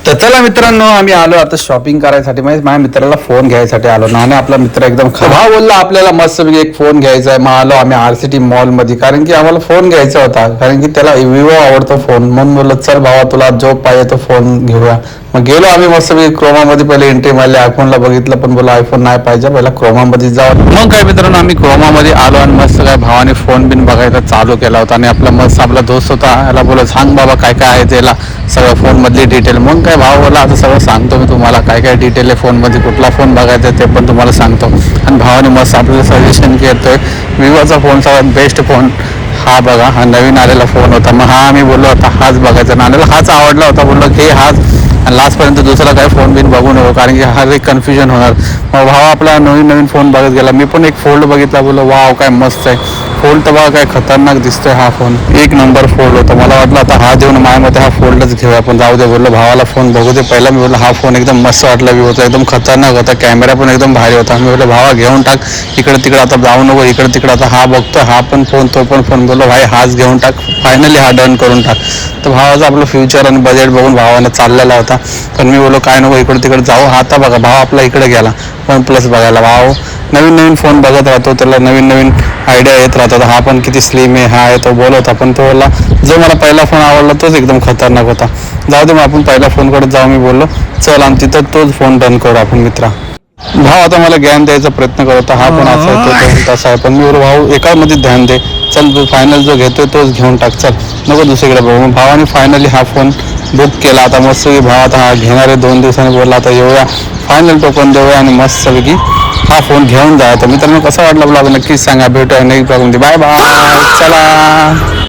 तर चला मित्रांनो, आम्ही आलो आता शॉपिंग करायसाठी. म्हणजे माझ्या मित्राला फोन घ्यायसाठी आलो ना, आणि आपला मित्र एकदम भाव बोलला आपल्याला मस्त एक फोन घ्यायचा आहे. मग आलो आम्ही RCT मॉल मध्ये, कारण की आम्हाला फोन घ्यायचा होता, कारण की त्याला विवो आवडतो फोन. म्हणून बोललो चल भावा तुला जो पाहिजे तो फोन घेऊया. मग गेलो आम्ही मस्त क्रोमा मध्ये, पहिले एंट्री मारली, आयफोनला बघितलं पण बोला आयफोन नाही पाहिजे, पहिला क्रोमा मध्ये जाऊ. मग काय मित्रांनो, आम्ही क्रोमा मध्ये आलो आणि मस्त काय भावाने फोन बिन बघायचा चालू केला होता. आणि आपला मस्त आपला दोस्त होता, याला बोला सांग बाबा काय काय आहे त्याला सगळं फोन मधली डिटेल. मग काय भाव बोला आता सगळं सांगतो मी तुम्हाला, काय काय डिटेल आहे फोन मध्ये, कुठला फोन बघायचा ते पण तुम्हाला सांगतो. आणि भावाने मस्त आपल्याला सजेशन करतोय विवोचा फोन सगळ्यात बेस्ट फोन हा बघा, हा नवीन आलेला फोन होता. मग हा आम्ही बोललो होता हाच बघायचा, नाण्याला हाच आवडला होता. बोललो की हाच, आणि लास्टपर्यंत दुसरा काय फोन बिन बघू नको, कारण की हा एक कन्फ्युजन होणार. मग भाव आपला नवीन नवीन फोन बघत गेला. मी पण एक फोल्ड बघितला, बोललो वाव काय मस्त आहे फोल्ड. तर बघा काय खतरनाक दिसतोय हा फोन, एक नंबर फोल्ड होता. मला वाटलं आता हा देऊन माझ्या मते हा फोल्डच घेऊया, पण जाऊ दे बोललो भावाला फोन बघू दे पहिला. मी बोललो हा फोन एकदम मस्त वाटला विवोचा, एकदम खतरनाक होता, कॅमेरा पण एकदम भारी होता. मी बोललो भावा घेऊन टाक, इकडे तिकडे आता जाऊ नको, इकडे तिकडे आता हा बघतो हा पण फोन तो पण फोन. बोललो भाई हाच घेऊन टाक, फायनली हा डन करून टाक. तर भावाचं आपलं फ्युचर आणि बजेट बघून भावानं चाललेला होता, पण मी बोललो काय नको इकडे तिकडे जाऊ. आता बघा भाव आपला इकडे गेला OnePlus बघायला. भाव नवीन नवीन फोन बघत राहतो, त्याला नवीन नवीन आयडिया येत राहतात. हा पण किती स्लिम आहे, हा आहे तो बोलत होता, पण तो बोलला जो मला पहिला फोन आवडला तोच एकदम खतरनाक होता. जाऊ दे मग आपण पहिल्या फोनकडे जाऊ. मी बोललो चल, आणि तिथं तोच फोन डन करू आपण मित्रा. भाव आता मला ज्ञान द्यायचा प्रयत्न करत होता, हा पण असा आहे तो तसा आहे, पण मी बोललो भाऊ एकामध्ये ध्यान दे, चल तू फायनल जो घेतोय तोच घेऊन टाक, चल नको दुसरीकडे बघू. मग भावाने फायनली हा फोन बुक केला. आता मस्त भाव आता हा घेणार आहे 2 दिवसांनी, बोलला आता येऊया फायनल टोकन देऊया आणि मस्त की हा फोन घेऊन जा. तर मित्रांनो कसा वाटला ब्लॉग नक्कीच सांगा. भेटूया नेक्स्ट ब्लॉगमध्ये. बाय बाय, चला.